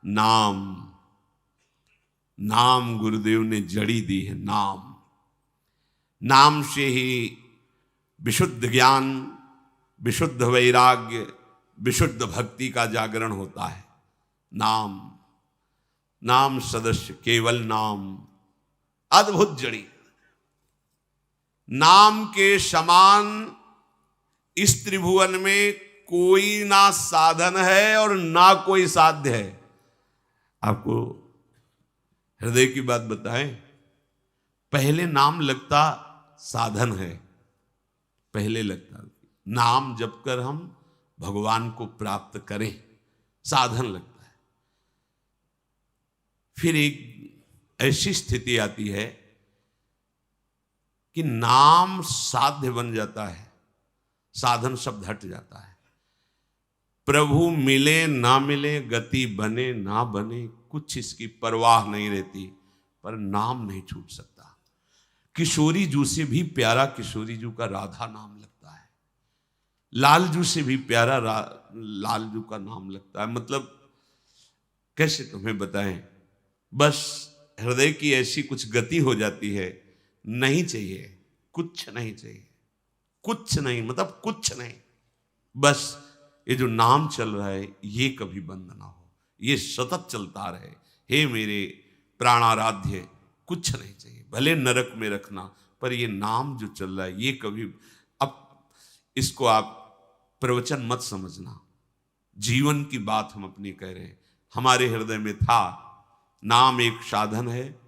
नाम, नाम गुरुदेव ने जड़ी दी है। नाम, नाम से ही विशुद्ध ज्ञान, विशुद्ध वैराग्य, विशुद्ध भक्ति का जागरण होता है। नाम, नाम सदस्य केवल नाम, अद्भुत जड़ी। नाम के समान इस त्रिभुवन में कोई ना साधन है और ना कोई साध्य है। आपको हृदय की बात बताएं, पहले नाम लगता साधन है, पहले लगता नाम जप कर हम भगवान को प्राप्त करें, साधन लगता है। फिर एक ऐसी स्थिति आती है कि नाम साध्य बन जाता है, साधन शब्द हट जाता है। प्रभु मिले ना मिले, गति बने ना बने, कुछ इसकी परवाह नहीं रहती, पर नाम नहीं छूट सकता। किशोरी जू से भी प्यारा किशोरी जू का राधा नाम लगता है, लालजू से भी प्यारा लालजू का नाम लगता है। मतलब कैसे तुम्हें बताएं, बस हृदय की ऐसी कुछ गति हो जाती है, नहीं चाहिए, कुछ नहीं चाहिए, कुछ नहीं, मतलब कुछ नहीं, बस ये जो नाम चल रहा है ये कभी बंद ना हो, ये सतत चलता रहे। हे मेरे प्राणाराध्य, कुछ नहीं चाहिए, भले नरक में रखना, पर ये नाम जो चल रहा है ये कभी, अब इसको आप प्रवचन मत समझना, जीवन की बात हम अपनी कह रहे हैं। हमारे हृदय में था, नाम एक साधन है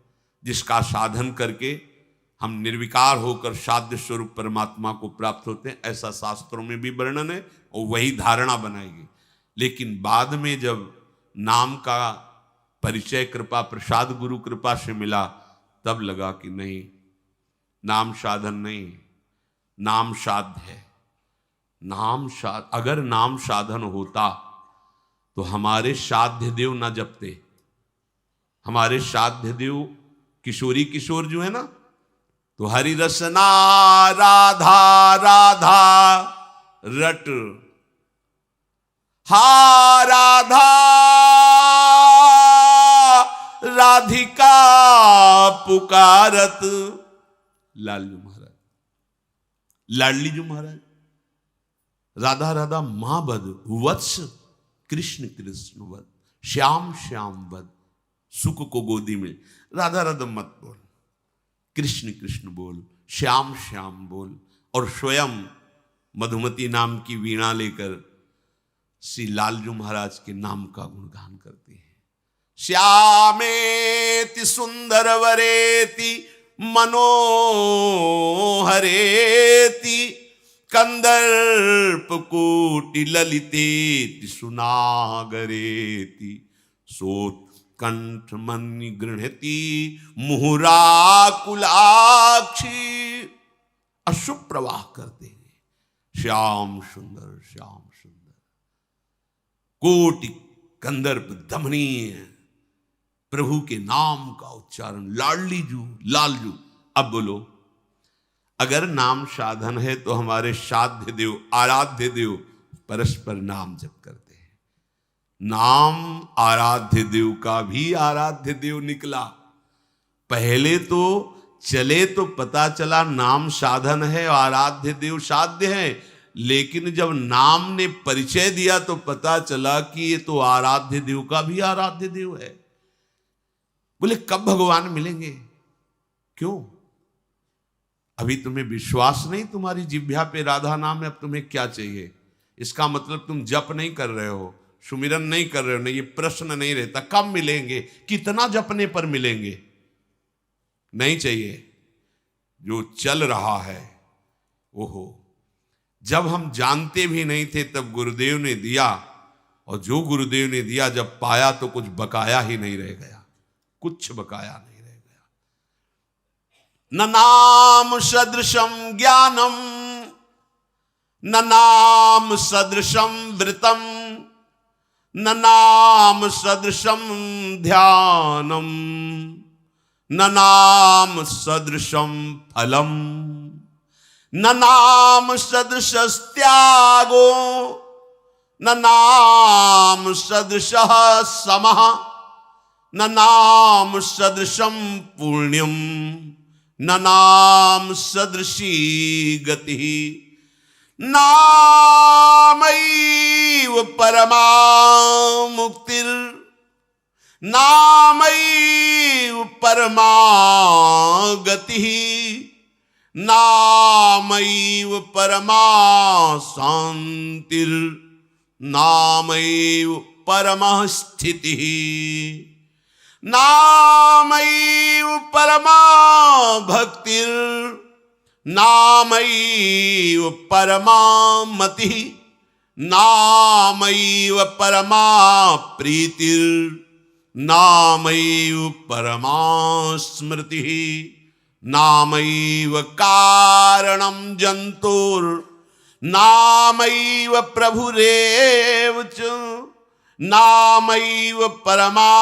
जिसका साधन करके हम निर्विकार होकर साध्य स्वरूप परमात्मा को प्राप्त होते हैं, ऐसा शास्त्रों में भी वर्णन है और वही धारणा बनाएगी। लेकिन बाद में जब नाम का परिचय कृपा प्रसाद गुरु कृपा से मिला, तब लगा कि नहीं, नाम साधन नहीं, नाम साध्य है। नाम अगर नाम साधन होता तो हमारे साध्य देव ना जपते। हमारे साध्य देव किशोरी किशोर जो है ना, तो हरि रसना राधा राधा रट, हा राधा राधिका पुकारत। लालजू महाराज, लाडली जी महाराज, राधा राधा मां बद, वत्स कृष्ण कृष्ण बद, श्याम श्याम बद, सुख को गोदी में। राधा राधा मत बोल, कृष्ण कृष्ण बोल, श्याम श्याम बोल। और स्वयं मधुमती नाम की वीणा लेकर श्री लालजू महाराज के नाम का गुणगान करते हैं। श्यामेति सुंदर वरेति मनोहरेति, कंदर्प कोटि ललितेति सुनागरेति, सोत कंठ मनि गृहति मुहुराकुलाक्षी। अशुभ प्रवाह करते हैं, श्याम सुंदर श्याम सुंदर, कोटि कंदर्प दमनीय प्रभु के नाम का उच्चारण, लाडली जू लालजू। अब बोलो, अगर नाम साधन है तो हमारे साध्य देव आराध्य देव परस्पर नाम जप करते हैं। नाम आराध्य देव का भी आराध्य देव निकला। पहले तो चले तो पता चला नाम साधन है, आराध्य देव साध्य है, लेकिन जब नाम ने परिचय दिया तो पता चला कि ये तो आराध्य देव का भी आराध्य देव है। बोले कब भगवान मिलेंगे? क्यों? अभी तुम्हें विश्वास नहीं तुम्हारी जिह्वा पे राधा नाम है, अब तुम्हें क्या चाहिए? इसका मतलब तुम जप नहीं कर रहे हो, सुमिरन नहीं कर रहे हो। नहीं, ये प्रश्न नहीं रहता कब मिलेंगे, कितना जपने पर मिलेंगे, नहीं चाहिए। जो चल रहा है, ओहो, जब हम जानते भी नहीं थे तब गुरुदेव ने दिया, और जो गुरुदेव ने दिया जब पाया तो कुछ बकाया ही नहीं रह गया, कुछ बकाया नहीं रह गया। न नाम सदृशम ज्ञानम, न नाम सदृशम व्रतम, न नाम सदृशम ध्यानम, न नाम सदृशम फलम, न नाम सदृश त्यागो, न नाम सदृशः समः न नाम सदृशं पुण्यम न नाम सदृशी गति नामैव परमा मुक्तिर् नामैव परमा गतिः नामैव परमा शान्तिर् नामैव परमः स्थितिः नामैव परमा भक्तिर् नामैव परमा मतिः नामैव परमा प्रीतिर् नामैव परमा स्मृतिः नामैव कारणं जन्तुर् नामैव प्रभुरेव च नामैव परमाराध्यो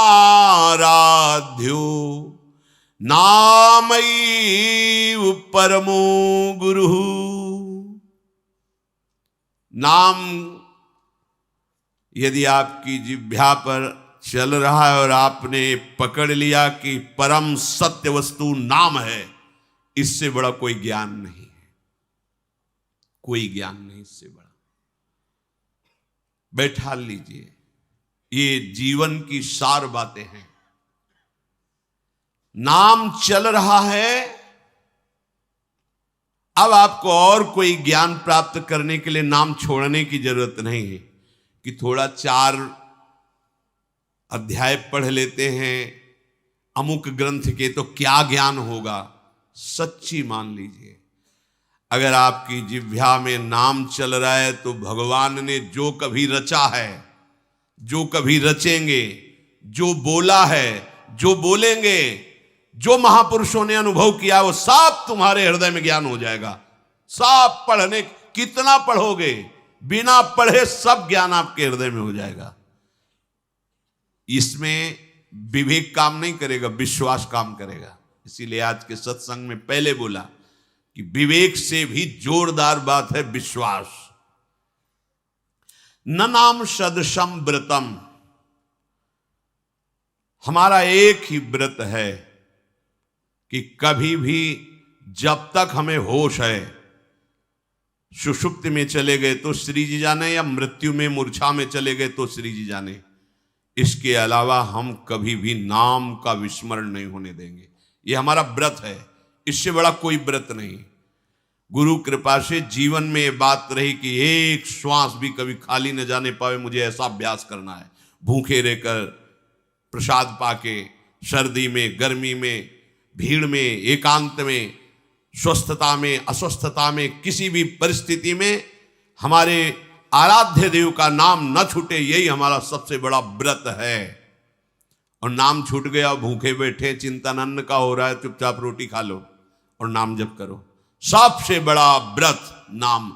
नामैव परमो गुरुः। नाम यदि आपकी जिह्वा पर चल रहा है और आपने पकड़ लिया कि परम सत्य वस्तु नाम है, इससे बड़ा कोई ज्ञान नहीं है, कोई ज्ञान नहीं इससे बड़ा। बैठा लीजिए, ये जीवन की सार बातें हैं। नाम चल रहा है, अब आपको और कोई ज्ञान प्राप्त करने के लिए नाम छोड़ने की जरूरत नहीं है कि थोड़ा 4 अध्याय पढ़ लेते हैं अमुक ग्रंथ के तो क्या ज्ञान होगा। सच्ची मान लीजिए, अगर आपकी जिह्वा में नाम चल रहा है तो भगवान ने जो कभी रचा है, जो कभी रचेंगे, जो बोला है, जो बोलेंगे, जो महापुरुषों ने अनुभव किया, वो सब तुम्हारे हृदय में ज्ञान हो जाएगा। सब पढ़ने, कितना पढ़ोगे, बिना पढ़े सब ज्ञान आपके हृदय में हो जाएगा। इसमें विवेक काम नहीं करेगा, विश्वास काम करेगा। इसीलिए आज के सत्संग में पहले बोला कि विवेक से भी जोरदार बात है विश्वास। न नाम सदृशम व्रतम, हमारा एक ही व्रत है कि कभी भी जब तक हमें होश है, सुषुप्ति में चले गए तो श्री जी जाने, या मृत्यु में मूर्छा में चले गए तो श्री जी जाने, इसके अलावा हम कभी भी नाम का विस्मरण नहीं होने देंगे। ये हमारा व्रत है, इससे बड़ा कोई व्रत नहीं। गुरु कृपा से जीवन में ये बात रही कि एक श्वास भी कभी खाली न जाने पावे, मुझे ऐसा अभ्यास करना है। भूखे रहकर, प्रसाद पाके, सर्दी में, गर्मी में, भीड़ में, एकांत में, स्वस्थता में, अस्वस्थता में, किसी भी परिस्थिति में हमारे आराध्य देव का नाम न छूटे, यही हमारा सबसे बड़ा व्रत है। और नाम छूट गया, भूखे बैठे, चिंतन अन्न का हो रहा है, चुपचाप रोटी खा लो और नाम जप करो। सबसे बड़ा व्रत नाम।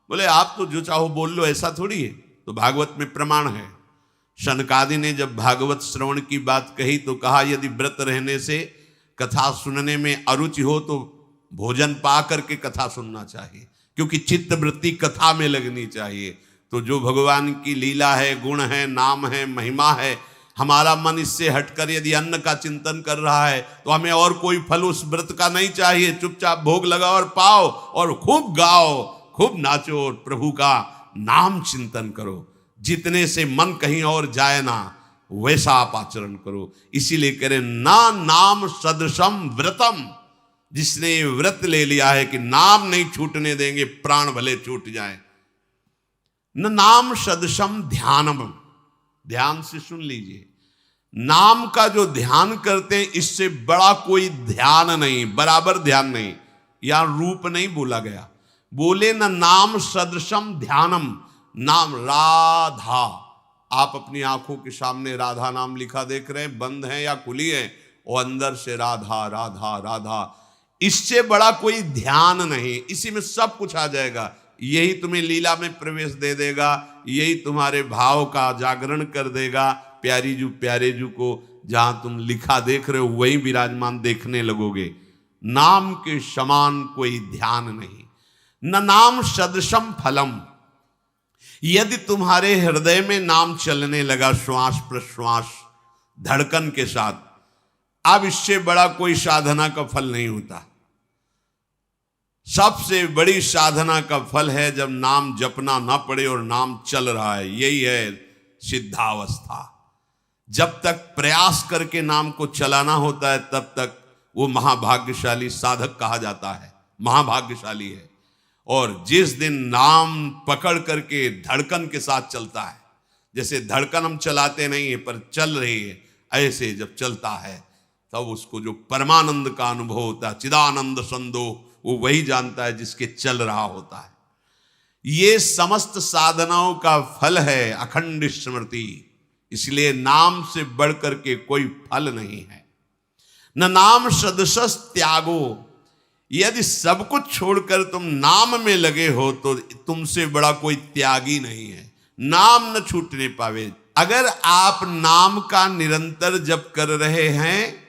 बोले आप तो जो चाहो बोल लो, ऐसा थोड़ी है। तो भागवत में प्रमाण है। शनकादि ने जब भागवत श्रवण की बात कही तो कहा यदि व्रत रहने से कथा सुनने में अरुचि हो तो भोजन पा करके कथा सुनना चाहिए, क्योंकि चित्त वृत्ति कथा में लगनी चाहिए। तो जो भगवान की लीला है, गुण है, नाम है, महिमा है, हमारा मन इससे हटकर यदि अन्न का चिंतन कर रहा है तो हमें और कोई फल उस व्रत का नहीं चाहिए। चुपचाप भोग लगाओ और पाओ और खूब गाओ, खूब नाचो और प्रभु का नाम चिंतन करो। जितने से मन कहीं और जाए ना, वैसा आप आचरण करो। इसीलिए कह रहे ना नाम सदृशम व्रतम। जिसने व्रत ले लिया है कि नाम नहीं छूटने देंगे, प्राण भले छूट जाए। न नाम सदृशम ध्यानम, ध्यान से सुन लीजिए, नाम का जो ध्यान करते हैं इससे बड़ा कोई ध्यान नहीं, बराबर ध्यान नहीं। यहां रूप नहीं बोला गया, बोले न नाम सदृशम ध्यानम। नाम राधा, आप अपनी आंखों के सामने राधा नाम लिखा देख रहे हैं, बंद है या खुली है, और अंदर से राधा राधा राधा, इससे बड़ा कोई ध्यान नहीं। इसी में सब कुछ आ जाएगा। यही तुम्हें लीला में प्रवेश दे देगा, यही तुम्हारे भाव का जागरण कर देगा। प्यारी जू प्यारे जू को जहां तुम लिखा देख रहे हो वही विराजमान देखने लगोगे। नाम के समान कोई ध्यान नहीं। न नाम सदृशम फलम, यदि तुम्हारे हृदय में नाम चलने लगा श्वास प्रश्वास धड़कन के साथ, अब इससे बड़ा कोई साधना का फल नहीं होता। सबसे बड़ी साधना का फल है जब नाम जपना ना पड़े और नाम चल रहा है, यही है सिद्धावस्था। जब तक प्रयास करके नाम को चलाना होता है तब तक वो महाभाग्यशाली साधक कहा जाता है, महाभाग्यशाली है। और जिस दिन नाम पकड़ करके धड़कन के साथ चलता है, जैसे धड़कन हम चलाते नहीं है पर चल रही है, ऐसे जब चलता है तब उसको जो परमानंद का अनुभव होता है, चिदानंद संदोह, वो वही जानता है जिसके चल रहा होता है। ये समस्त साधनाओं का फल है अखंड स्मृति। इसलिए नाम से बढ़कर के कोई फल नहीं है। न नाम सदसस त्यागो, यदि सब कुछ छोड़कर तुम नाम में लगे हो तो तुमसे बड़ा कोई त्यागी नहीं है। नाम न छूटने पावे। अगर आप नाम का निरंतर जप कर रहे हैं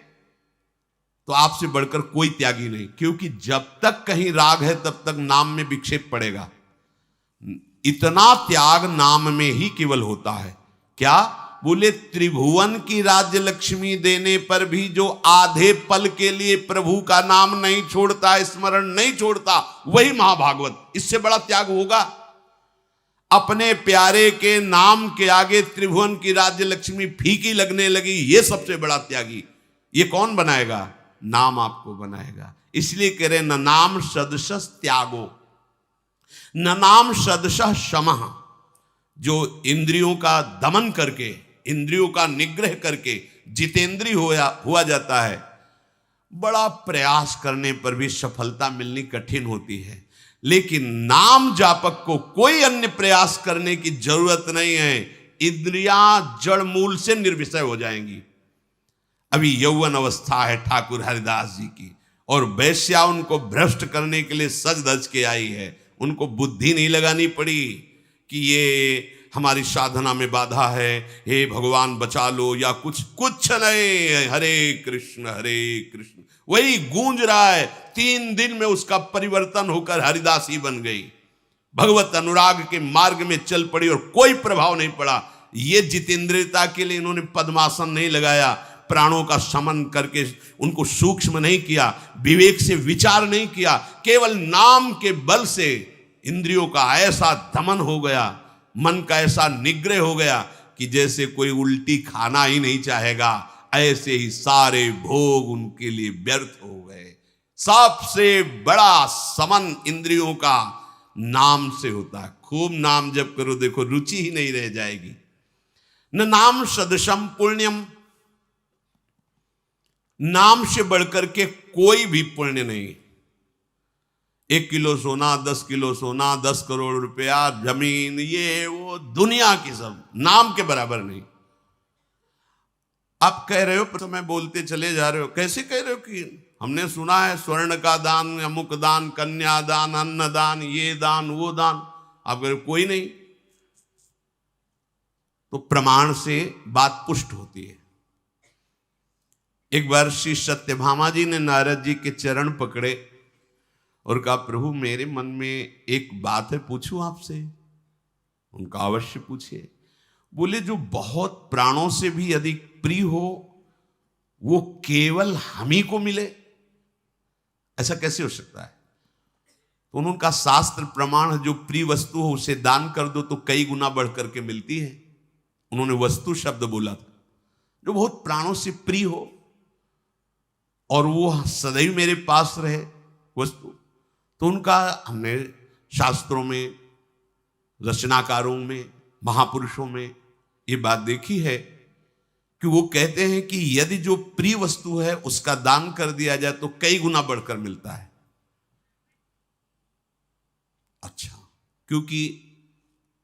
तो आपसे बढ़कर कोई त्यागी नहीं, क्योंकि जब तक कहीं राग है तब तक नाम में विक्षेप पड़ेगा। इतना त्याग नाम में ही केवल होता है। क्या बोले? त्रिभुवन की राज्य लक्ष्मी देने पर भी जो आधे पल के लिए प्रभु का नाम नहीं छोड़ता, स्मरण नहीं छोड़ता, वही महाभागवत। इससे बड़ा त्याग होगा? अपने प्यारे के नाम के आगे त्रिभुवन की राज्य लक्ष्मी फीकी लगने लगी, ये सबसे बड़ा त्यागी। ये कौन बनाएगा? नाम आपको बनाएगा। इसलिए कह रहे न नाम सदसस त्यागो, न नाम सदसः शमः। जो इंद्रियों का दमन करके, इंद्रियों का निग्रह करके जितेंद्रिय हुआ जाता है, बड़ा प्रयास करने पर भी सफलता मिलनी कठिन होती है। लेकिन नाम जापक को कोई अन्य प्रयास करने की जरूरत नहीं है। इंद्रियां जड़ मूल से निर्विषय हो जाएंगी। अभी यौवन अवस्था है ठाकुर हरिदास जी की, और वैश्या उनको भ्रष्ट करने के लिए सज धज के आई है। उनको बुद्धि नहीं लगानी पड़ी कि ये हमारी साधना में बाधा है, हे भगवान बचा लो, या कुछ नहीं। हरे कृष्ण वही गूंज रहा है। 3 दिन में उसका परिवर्तन होकर हरिदासी बन गई। भगवत अनुराग के मार्ग में चल पड़ी और कोई प्रभाव नहीं पड़ा। ये जितेंद्रियता के लिए इन्होंने पद्मासन नहीं लगाया, प्राणों का समन करके उनको सूक्ष्म नहीं किया, विवेक से विचार नहीं किया। केवल नाम के बल से इंद्रियों का ऐसा दमन हो गया, मन का ऐसा निग्रह हो गया कि जैसे कोई उल्टी खाना ही नहीं चाहेगा, ऐसे ही सारे भोग उनके लिए व्यर्थ हो गए। सबसे बड़ा समन इंद्रियों का नाम से होता है। खूब नाम जप करो, देखो रुचि ही नहीं रह जाएगी। न नाम सदृशम पुण्यम, नाम से बढ़कर के कोई भी पुण्य नहीं। 1 किलो सोना, 10 किलो सोना, 10 करोड़ रुपया, जमीन, ये वो दुनिया की सब नाम के बराबर नहीं। आप कह रहे हो, तो मैं बोलते चले जा रहे हो। कैसे कह रहे हो कि हमने सुना है स्वर्ण का दान, अमुक दान, कन्या दान, अन्न दान, ये दान, वो दान। आप कह रहे हो कोई नहीं, तो प्रमाण से बात पुष्ट होती है। एक बार श्री सत्यभामा जी ने नारद जी के चरण पकड़े और कहा, प्रभु मेरे मन में एक बात है, पूछूं आपसे? उनका अवश्य पूछिए। बोले, जो बहुत प्राणों से भी अधिक प्रिय हो वो केवल हम ही को मिले, ऐसा कैसे हो सकता है? तो उनका शास्त्र प्रमाण है, जो प्रिय वस्तु हो उसे दान कर दो तो कई गुना बढ़ करके मिलती है। उन्होंने वस्तु शब्द बोला था। जो बहुत प्राणों से प्रिय हो और वो सदैव मेरे पास रहे वस्तु, तो उनका हमने शास्त्रों में, रचनाकारों में, महापुरुषों में ये बात देखी है कि वो कहते हैं कि यदि जो प्रिय वस्तु है उसका दान कर दिया जाए तो कई गुना बढ़कर मिलता है। अच्छा, क्योंकि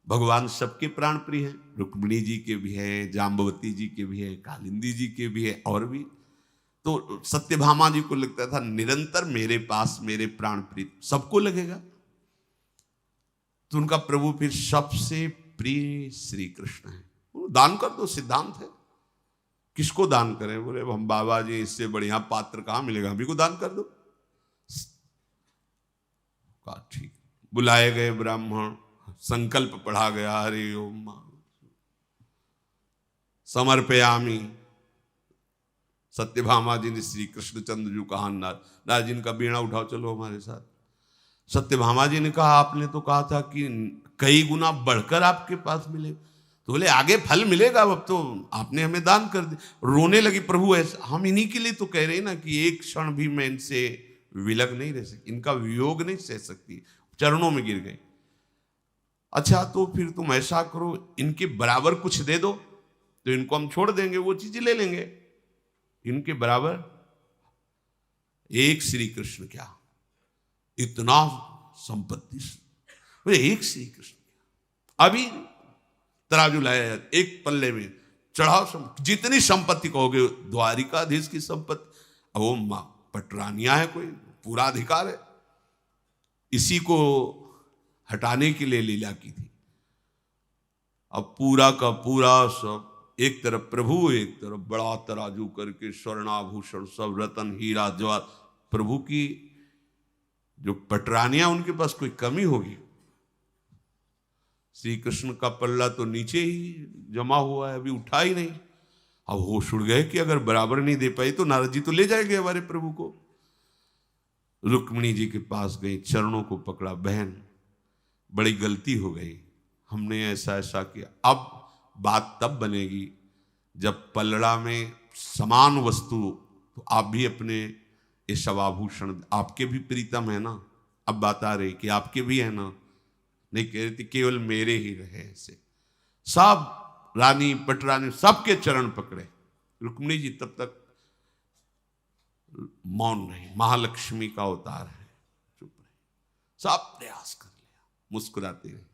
भगवान सबके प्राण प्रिय हैं। रुक्मिणी जी के भी हैं, जाम्बवती जी के भी हैं, कालिंदी जी के भी हैं, और भी। तो सत्यभामा जी को लगता था निरंतर मेरे पास मेरे प्राण प्रिय, सबको लगेगा। तो उनका प्रभु फिर सबसे प्रिय श्री कृष्ण है, दान कर दो, सिद्धांत है। किसको दान करें? बोले, हम बाबा जी, इससे बढ़िया पात्र कहां मिलेगा, हम ही को दान कर दो। ठीक। बुलाए गए ब्राह्मण संकल्प पढ़ा गया, हरि ओम समर्पयामी। सत्यभामा जी ने श्री कृष्णचंद्र जी कहा, नारद जी का बीणा उठाओ, चलो हमारे साथ। सत्यभामा जी ने कहा, आपने तो कहा था कि कई गुना बढ़कर आपके पास मिले, तो बोले आगे फल मिलेगा, अब तो आपने हमें दान कर दिया। रोने लगी, प्रभु ऐसा, हम इन्हीं के लिए तो कह रहे हैं ना कि एक क्षण भी मैं इनसे विलग नहीं रह सकती, इनका वियोग नहीं सह सकती। चरणों में गिर गई। अच्छा तो फिर तुम ऐसा करो, इनके बराबर कुछ दे दो तो इनको हम छोड़ देंगे, वो चीज ले लेंगे। इनके बराबर एक श्री कृष्ण क्या, इतना संपत्ति, एक श्री कृष्ण क्या, अभी तराजू लाया, एक पल्ले में चढ़ाओ, जितनी संपत्ति कहोगे, द्वारिकाधीश की संपत्ति, अब वो पटरानिया है, कोई पूरा अधिकार है। इसी को हटाने के लिए लीला की थी। अब पूरा का पूरा सब, एक तरफ प्रभु, एक तरफ बड़ा तराजू करके स्वर्णाभूषण सब, रतन हीरा जवाहर, प्रभु की जो पटरानियां, उनके पास कोई कमी होगी? श्री कृष्ण का पल्ला तो नीचे ही जमा हुआ है, अभी उठा ही नहीं। अब होश उड़ गए कि अगर बराबर नहीं दे पाई तो नारद जी तो ले जाएंगे हमारे प्रभु को। रुक्मिणी जी के पास गई, चरणों को पकड़ा, बहन बड़ी गलती हो गई, हमने ऐसा ऐसा किया। अब बात तब बनेगी जब पलड़ा में समान वस्तु, तो आप भी अपने ये सब आभूषण, आपके भी प्रीतम है ना। अब बात आ रही कि आपके भी है ना, नहीं कह रही थी केवल मेरे ही रहे। ऐसे सब रानी पटरानी सबके चरण पकड़े। रुक्मिणी जी तब तक मौन नहीं, महालक्ष्मी का अवतार है, चुप रहे, सब प्रयास कर लिया, मुस्कुराते रहे।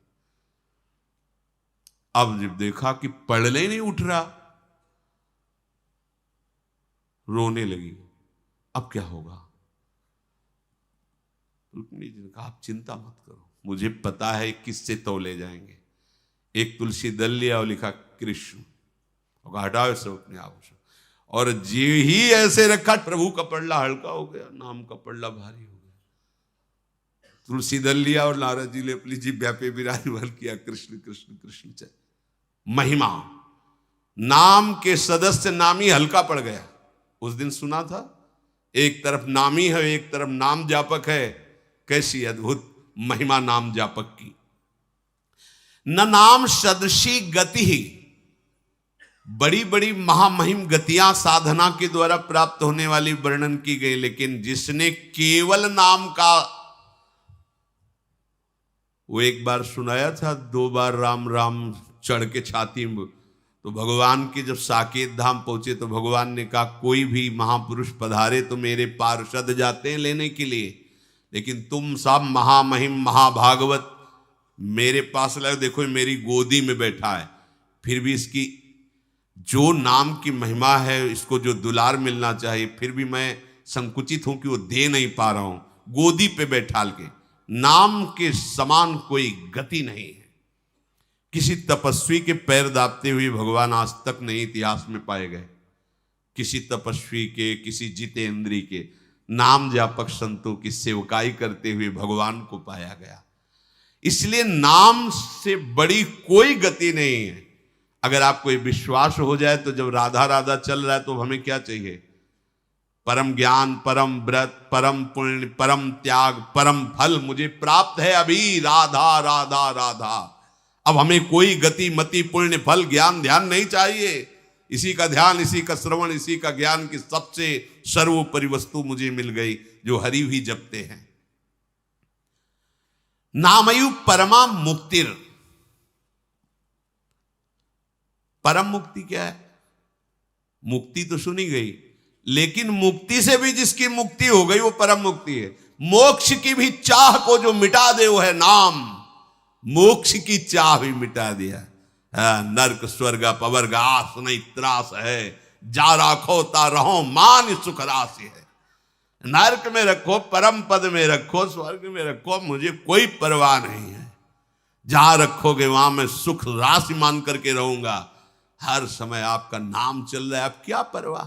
अब जब देखा कि पढ़ने ही नहीं उठ रहा, रोने लगी, अब क्या होगा? रुक्मिणी जी ने कहा, आप चिंता मत करो, मुझे पता है किससे तौले जाएंगे। एक तुलसी दल लिया और लिखा कृष्ण, और हटाओ सब अपने आभूषण, और जी ही ऐसे रखा, प्रभु का पल्ला हल्का हो गया, नाम का पल्ला भारी हो गया। तुलसी दल लिया और नारद जी ने अपनी जिह्वा पे विराजमान किया, कृष्ण कृष्ण कृष्ण चल। महिमा, नाम के सदस्य नामी हल्का पड़ गया। उस दिन सुना था, एक तरफ नामी है, एक तरफ नाम जापक है, कैसी अद्भुत महिमा नाम जापक की। न नाम सदृशी गति ही, बड़ी बड़ी महामहिम गतियां साधना के द्वारा प्राप्त होने वाली वर्णन की गई, लेकिन जिसने केवल नाम का, वो एक बार सुनाया था, 2 बार राम राम चढ़ के छाती में, तो भगवान के जब साकेत धाम पहुंचे तो भगवान ने कहा, कोई भी महापुरुष पधारे तो मेरे पार्षद जाते हैं लेने के लिए, लेकिन तुम सब महामहिम महाभागवत मेरे पास लाए, देखो मेरी गोदी में बैठा है, फिर भी इसकी जो नाम की महिमा है, इसको जो दुलार मिलना चाहिए, फिर भी मैं संकुचित हूं कि वो दे नहीं पा रहा हूं। गोदी पे बैठाल के, नाम के समान कोई गति नहीं है। किसी तपस्वी के पैर दाबते हुए भगवान आज तक नहीं इतिहास में पाए गए। किसी तपस्वी के, किसी जितेंद्री के, नाम जापक संतों की सेवकाई करते हुए भगवान को पाया गया। इसलिए नाम से बड़ी कोई गति नहीं है। अगर आपको ये विश्वास हो जाए तो जब राधा राधा चल रहा है तो हमें क्या चाहिए? परम ज्ञान, परम व्रत, परम पुण्य, परम त्याग, परम फल मुझे प्राप्त है अभी, राधा राधा राधा। अब हमें कोई गति मति पुण्य फल ज्ञान ध्यान नहीं चाहिए। इसी का ध्यान, इसी का श्रवण, इसी का ज्ञान की सबसे सर्वोपरि वस्तु मुझे मिल गई, जो हरि भी जपते हैं। नामयु परमा मुक्तिर, परम मुक्ति क्या है? मुक्ति तो सुनी गई, लेकिन मुक्ति से भी जिसकी मुक्ति हो गई वो परम मुक्ति है। मोक्ष की भी चाह को जो मिटा दे वो है नाम। मोक्ष की चाह भी मिटा दिया। नरक स्वर्ग पवर्ग आस नहीं त्रास है, जा राखो ता रहो मान सुख राशि है। नरक में रखो, परम पद में रखो, स्वर्ग में रखो, मुझे कोई परवाह नहीं है। जहां रखोगे वहां मैं सुख राशि मान करके रहूंगा। हर समय आपका नाम चल रहा है, आप क्या परवाह।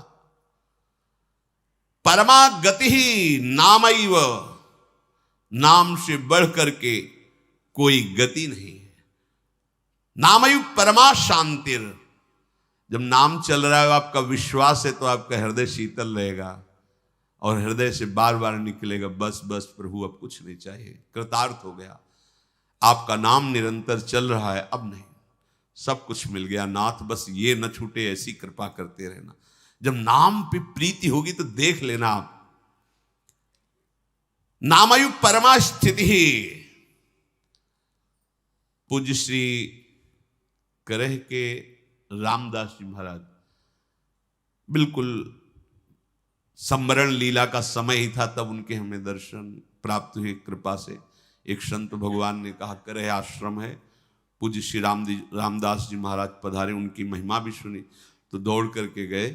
परमा गति ही नामैव, नाम से बढ़ करके कोई गति नहीं है। नामयु परमा शांतिर। जब नाम चल रहा है, आपका विश्वास है, तो आपका हृदय शीतल रहेगा और हृदय से बार बार निकलेगा, बस बस प्रभु अब कुछ नहीं चाहिए, कृतार्थ हो गया। आपका नाम निरंतर चल रहा है, अब नहीं, सब कुछ मिल गया नाथ, बस ये न छूटे, ऐसी कृपा करते रहना। जब नाम पे प्रीति होगी तो देख लेना आप। नामयु परमा स्थिति। पूज्य श्री करह के रामदास जी महाराज, बिल्कुल संवरण लीला का समय ही था, तब उनके हमें दर्शन प्राप्त हुए कृपा से। एक संत भगवान ने कहा करह आश्रम है, पूज्य श्री रामदास जी महाराज पधारे, उनकी महिमा भी सुनी, तो दौड़ करके गए।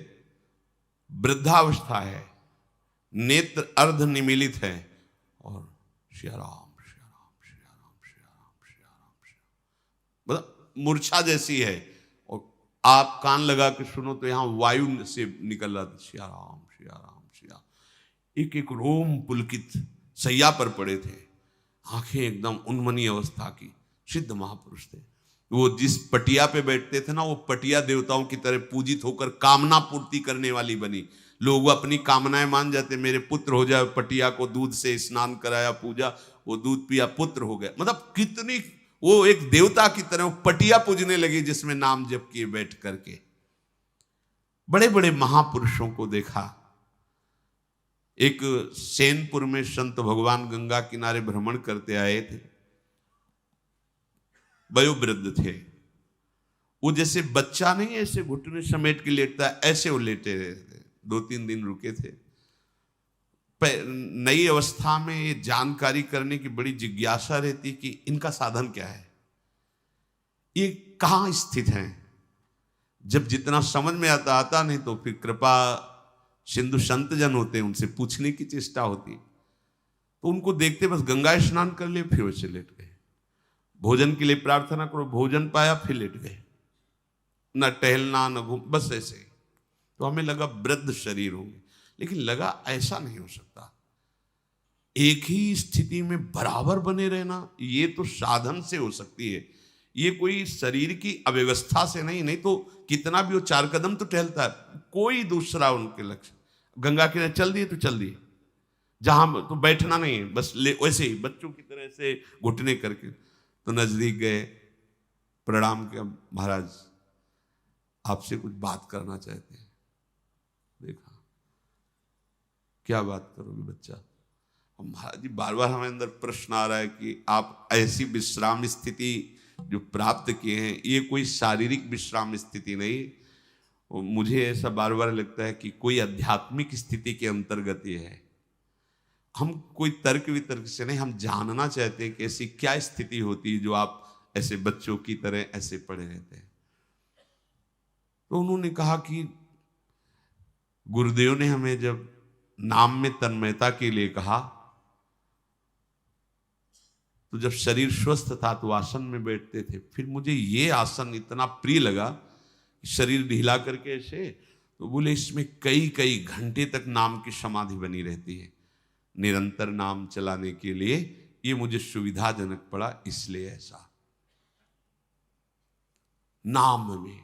वृद्धावस्था है, नेत्र अर्ध निमीलित है, और श्री राम श्री राम श्री राम श्री राम श्री राम श्री राम, मतलब मूर्छा जैसी है। और आप कान लगा के सुनो तो यहाँ वायु से निकल रहा था, श्री राम श्री राम श्री राम। एक एक रोम पुलकित सैया पर पड़े थे, आंखें एकदम उन्मनी अवस्था की, सिद्ध महापुरुष थे। वो जिस पटिया पे बैठते थे ना, वो पटिया देवताओं की तरह पूजित होकर कामना पूर्ति करने वाली बनी। लोग अपनी कामनाएं मान जाते, मेरे पुत्र हो जाए, पटिया को दूध से स्नान कराया, पूजा, वो दूध पिया, पुत्र हो गया। मतलब कितनी वो एक देवता की तरह वो पटिया पूजने लगी, जिसमें नाम जप किए बैठ करके। बड़े बड़े महापुरुषों को देखा। एक सेनपुर में संत भगवान गंगा किनारे भ्रमण करते आए थे, वयोवृद्ध थे। वो जैसे बच्चा नहीं ऐसे घुटने समेट के लेटता है, ऐसे वो लेटे रहे थे। 2-3 दिन रुके थे। नई अवस्था में ये जानकारी करने की बड़ी जिज्ञासा रहती कि इनका साधन क्या है, ये कहाँ स्थित हैं। जब जितना समझ में आता नहीं, तो फिर कृपा सिंधु संत जन होते हैं, उनसे पूछने की चेष्टा होती। तो उनको देखते बस गंगा स्नान कर लिए, फिर वैसे लेट गए। भोजन के लिए प्रार्थना करो, भोजन पाया, फिर लेट गए, न टहलना न घूम, बस ऐसे। तो हमें लगा वृद्ध शरीर होंगे, लेकिन लगा ऐसा नहीं हो सकता। एक ही स्थिति में बराबर बने रहना, ये तो साधन से हो सकती है, ये कोई शरीर की अव्यवस्था से नहीं तो कितना भी वो 4 कदम तो टहलता है। कोई दूसरा उनके लक्ष्य, गंगा के चल दिए तो चल दिए, जहां तो बैठना नहीं, बस वैसे ही बच्चों की तरह से घुटने करके। तो नजदीक गए, प्रणाम किया, महाराज आपसे कुछ बात करना चाहते हैं। देखा, क्या बात करोगे बच्चा? और महाराज जी बार बार हमें अंदर प्रश्न आ रहा है कि आप ऐसी विश्राम स्थिति जो प्राप्त किए हैं, ये कोई शारीरिक विश्राम स्थिति नहीं। मुझे ऐसा बार बार लगता है कि कोई आध्यात्मिक स्थिति के अंतर्गत ये है। हम कोई तर्क वितर्क से नहीं, हम जानना चाहते हैं कि ऐसी क्या स्थिति होती है जो आप ऐसे बच्चों की तरह ऐसे पड़े रहते हैं। तो उन्होंने कहा कि गुरुदेव ने हमें जब नाम में तन्मयता के लिए कहा, तो जब शरीर स्वस्थ था तो आसन में बैठते थे। फिर मुझे ये आसन इतना प्रिय लगा, शरीर ढीला करके ऐसे, तो बोले इसमें कई कई घंटे तक नाम की समाधि बनी रहती है। निरंतर नाम चलाने के लिए ये मुझे सुविधाजनक पड़ा, इसलिए ऐसा। नाम में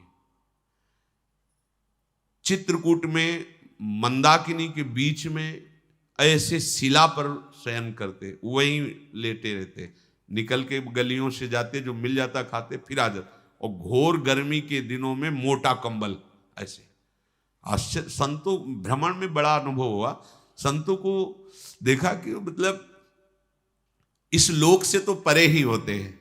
चित्रकूट में मंदाकिनी के बीच में ऐसे शिला पर शयन करते, वहीं लेटे रहते, निकल के गलियों से जाते, जो मिल जाता खाते, फिर आ जाते। और घोर गर्मी के दिनों में मोटा कंबल ऐसे। आश्चर्य, संतों भ्रमण में बड़ा अनुभव हुआ। संतों को देखा कि मतलब इस लोक से तो परे ही होते हैं।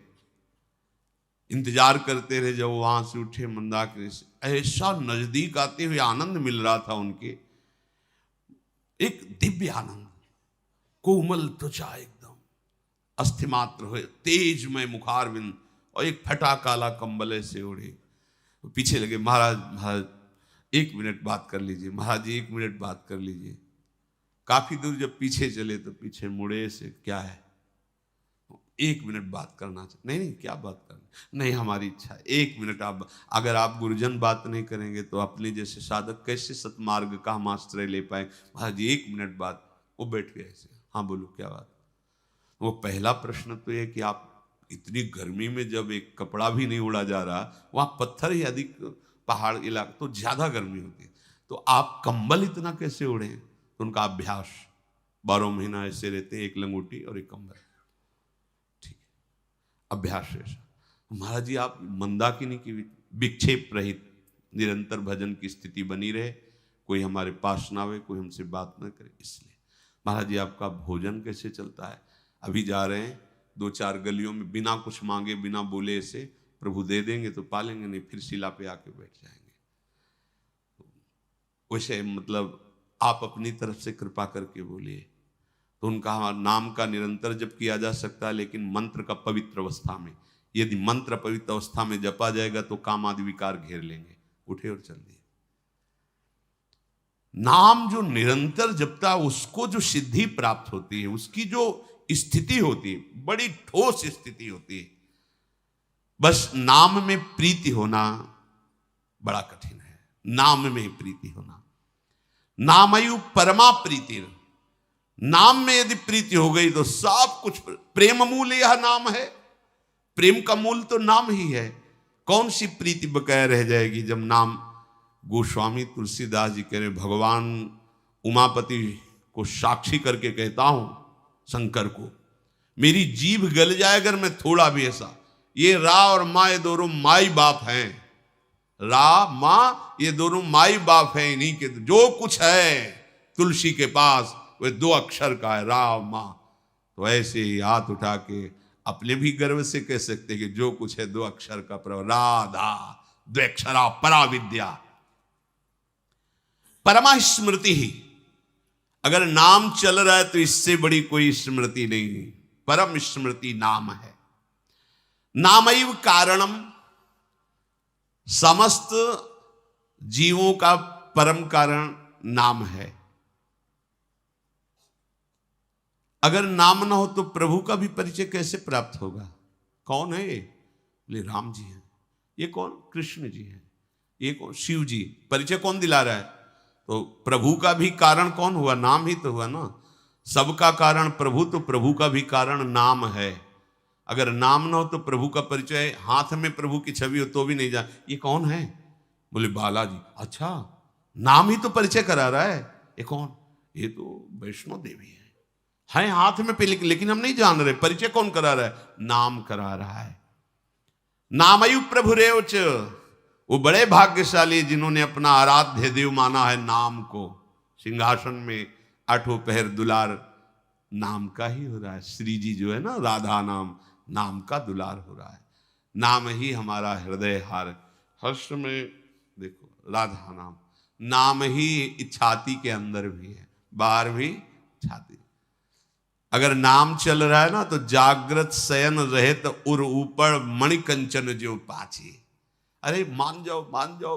इंतजार करते रहे जब वहां से उठे मंदाकिनी से, ऐसा नजदीक आते हुए आनंद मिल रहा था उनके, एक दिव्य आनंद। कोमल त्वचा एकदम, अस्थिमात्र हुए, तेजमय मुखारविंद, और एक फटा काला कंबल ऐसे ओढ़े। पीछे लगे, महाराज महाराज 1 मिनट बात कर लीजिए, महाराज जी 1 मिनट बात कर लीजिए। काफी दूर जब पीछे चले तो पीछे मुड़े से, क्या है? 1 मिनट बात करना चाहिए। नहीं नहीं, क्या बात करनी? नहीं, हमारी इच्छा है 1 मिनट। आप अगर आप गुरुजन बात नहीं करेंगे तो अपने जैसे साधक कैसे सतमार्ग का हम आश्रय ले पाए? महाराज 1 मिनट बात। वो बैठ गए ऐसे, हाँ बोलो क्या बात? वो पहला प्रश्न तो ये कि आप इतनी गर्मी में जब एक कपड़ा भी नहीं उड़ा जा रहा, वहाँ पत्थर ही अधिक, पहाड़ इलाका तो ज़्यादा गर्मी होती है, तो आप कंबल इतना कैसे ओढ़े? तो उनका अभ्यास 12 महीना ऐसे रहते हैं, एक लंगोटी और एक कंबल, ठीक है, अभ्यास ऐसा। महाराज जी आप मंदाकिनी की विक्षेप रहित निरंतर भजन की स्थिति बनी रहे, कोई हमारे पास ना आवे, कोई हमसे बात ना करे। इसलिए महाराज जी आपका भोजन कैसे चलता है? अभी जा रहे हैं 2-4 गलियों में, बिना कुछ मांगे बिना बोले ऐसे प्रभु दे देंगे तो पालेंगे, नहीं फिर शिला पे आके बैठ जाएंगे। वैसे मतलब आप अपनी तरफ से कृपा करके बोलिए तो उनका नाम का निरंतर जप किया जा सकता है, लेकिन मंत्र का पवित्र अवस्था में। यदि मंत्र पवित्र अवस्था में जपा जाएगा तो काम आदि विकार घेर लेंगे। उठे और चल दिए। नाम जो निरंतर जपता है उसको जो सिद्धि प्राप्त होती है, उसकी जो स्थिति होती है, बड़ी ठोस स्थिति होती है। बस नाम में प्रीति होना बड़ा कठिन है। नाम में प्रीति होना, नामयु परमा प्रीति, नाम में यदि प्रीति हो गई तो सब कुछ। प्रेम मूल यह नाम है, प्रेम का मूल तो नाम ही है। कौन सी प्रीति बकाया रह जाएगी जब नाम। गोस्वामी तुलसीदास जी कह रहे, भगवान उमापति को साक्षी करके कहता हूं शंकर को, मेरी जीभ गल जाए अगर मैं थोड़ा भी ऐसा। ये रा और माँ ये दोनों माई बाप हैं, रा माँ ये दोनों माई बाप हैं। इन्हीं के जो कुछ है तुलसी के पास वह 2 अक्षर का है, रा और माँ। तो ऐसे ही हाथ उठा के अपने भी गर्व से कह सकते हैं कि जो कुछ है 2 अक्षर का, राधा 2 अक्षरा परा विद्या। परमा स्मृति ही, अगर नाम चल रहा है तो इससे बड़ी कोई स्मृति नहीं। परम स्मृति नाम है। नामैव कारणम, समस्त जीवों का परम कारण नाम है। अगर नाम ना हो तो प्रभु का भी परिचय कैसे प्राप्त होगा? कौन है ये? बोले राम जी हैं। ये कौन? कृष्ण जी हैं। ये कौन? शिव जी। परिचय कौन दिला रहा है? तो प्रभु का भी कारण कौन हुआ? नाम ही तो हुआ ना। सबका कारण प्रभु, तो प्रभु का भी कारण नाम है। अगर नाम ना हो तो प्रभु का परिचय, हाथ में प्रभु की छवि हो तो भी नहीं जान ये कौन है। बोले बालाजी। अच्छा, नाम ही तो परिचय करा रहा है। ये कौन? ये तो वैष्णो देवी है हाथ में पे, लेकिन हम नहीं जान रहे। परिचय कौन करा रहा है? नाम करा रहा है। नामयु प्रभु रेवच, वो बड़े भाग्यशाली जिन्होंने अपना आराध्य देव माना है नाम को। सिंहासन में 8 पहर दुलार नाम का ही हो रहा है। श्री जी जो है ना, राधा नाम, नाम का दुलार हो रहा है। नाम ही हमारा हृदय हार। हर्ष में देखो राधा नाम, नाम ही छाती के अंदर भी है, बाहर भी छाती। अगर नाम चल रहा है ना तो जागृत शयन रहित उर ऊपर मणिकंचन जो पाछी। अरे मान जाओ,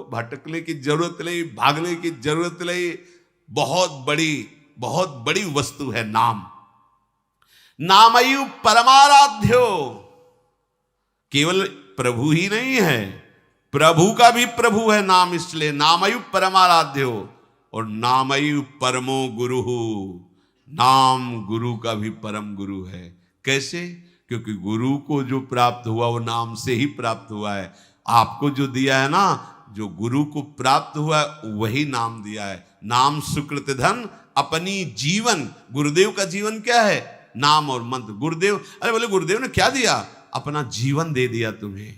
भटकने की जरूरत नहीं, भागने की जरूरत नहीं। बहुत बड़ी वस्तु है नाम। नामयु परमाराध्यो, केवल प्रभु ही नहीं है, प्रभु का भी प्रभु है नाम, इसलिए नामयु परमाराध्यो। और नामयु परमो गुरु, नाम गुरु का भी परम गुरु है। कैसे? क्योंकि गुरु को जो प्राप्त हुआ वो नाम से ही प्राप्त हुआ है। आपको जो दिया है ना, जो गुरु को प्राप्त हुआ है वही नाम दिया है। नाम सुकृत धन अपनी जीवन। गुरुदेव का जीवन क्या है? नाम और मंत्र। गुरुदेव, अरे बोले गुरुदेव ने क्या दिया? अपना जीवन दे दिया तुम्हें।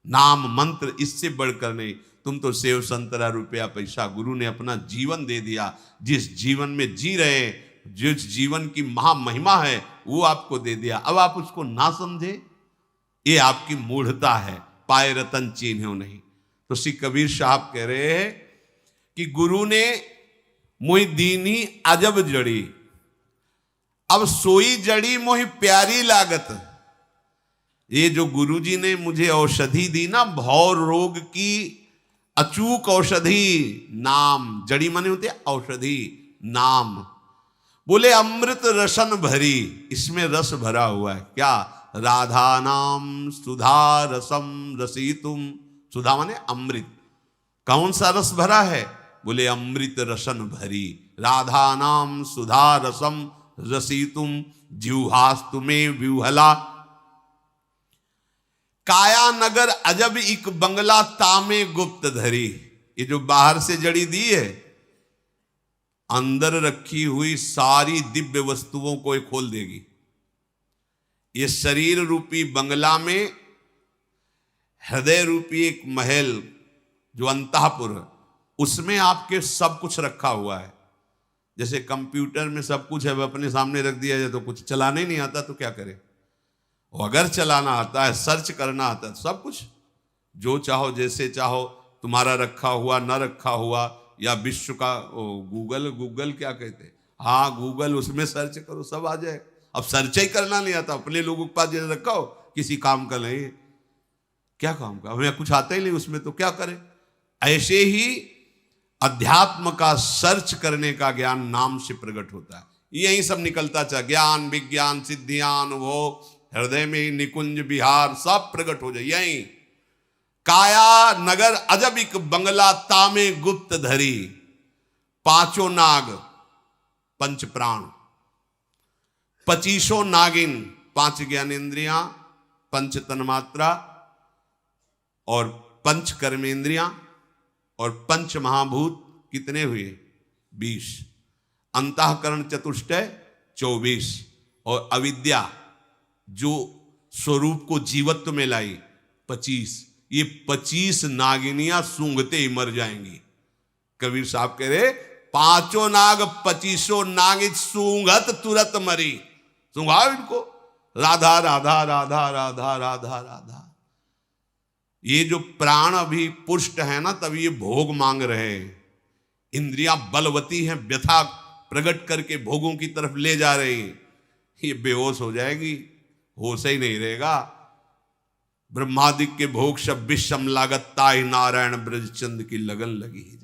नाम मंत्र इससे बढ़कर नहीं। तुम तो सेव संतरा रुपया पैसा, गुरु ने अपना जीवन दे दिया। जिस जीवन में जी रहे, जिस जीवन की महामहिमा है वो आपको दे दिया। अब आप उसको ना समझे, ये आपकी मूढ़ता है। पाए रतन चिन्हो नहीं। तो श्री कबीर साहब कह रहे हैं कि गुरु ने मोहि दीनी अजब जड़ी, अब सोई जड़ी मोहि प्यारी लागत। ये जो गुरु जी ने मुझे औषधि दी ना, भव रोग की अचूक औषधि, नाम। जड़ी माने होते औषधि, नाम। बोले अमृत रसन भरी, इसमें रस भरा हुआ है। क्या? राधा नाम सुधा रसम रसितुम। सुधा माने अमृत। कौन सा रस भरा है? बोले अमृत रसन भरी। राधा नाम सुधा रसम रसितुम जिह्वास्तु में विह्वला। काया नगर अजब इक बंगला तामे गुप्त धरी। ये जो बाहर से जड़ी दी है, अंदर रखी हुई सारी दिव्य वस्तुओं को ये खोल देगी। ये शरीर रूपी बंगला में हृदय रूपी एक महल जो अंतःपुर, उसमें आपके सब कुछ रखा हुआ है। जैसे कंप्यूटर में सब कुछ है, अपने सामने रख दिया जाए तो कुछ चलाने ही नहीं आता तो क्या करे। और अगर चलाना आता है, सर्च करना आता है, सब कुछ जो चाहो जैसे चाहो तुम्हारा रखा हुआ न रखा हुआ, या विश्व का गूगल क्या कहते हैं, हाँ गूगल, उसमें सर्च करो सब आ जाए। अब सर्च ही करना नहीं आता, अपने लोगों के पास जैसे रखा हो किसी काम का नहीं, क्या काम का, हमें कुछ आता ही नहीं उसमें तो क्या करें। ऐसे ही अध्यात्म का सर्च करने का ज्ञान नाम से प्रकट होता है। यही सब निकलता चाहे ज्ञान विज्ञान सिद्धियां अनुभव, हृदय में ही निकुंज विहार सब प्रकट हो जाए। यही काया नगर अजब इक बंगला तामे गुप्त धरी। पांचों नाग पंच प्राण, 25 नागिन, 5 ज्ञानेन्द्रियां, 5 तन्मात्रा और 5 कर्मेंद्रियां और 5 महाभूत, कितने हुए 20। अंतःकरण चतुष्टय 24 और अविद्या जो स्वरूप को जीवत्व में लाई 25। ये 25 नागिनियां सूंघते ही मर जाएंगी। कबीर साहब कह रहे 5 नाग 25 नाग सूंघत तुरत मरी। सूंघाओ इनको, राधा राधा राधा राधा राधा राधा। ये जो प्राण अभी पुष्ट है ना, तब ये भोग मांग रहे हैं। इंद्रियां बलवती हैं, व्यथा प्रकट करके भोगों की तरफ ले जा रही। ये बेहोश हो जाएगी, होश ही नहीं रहेगा। ब्रह्मादिक के भोग सब विषम लागत ताहि नारायण ब्रजचंद की लगन लगी।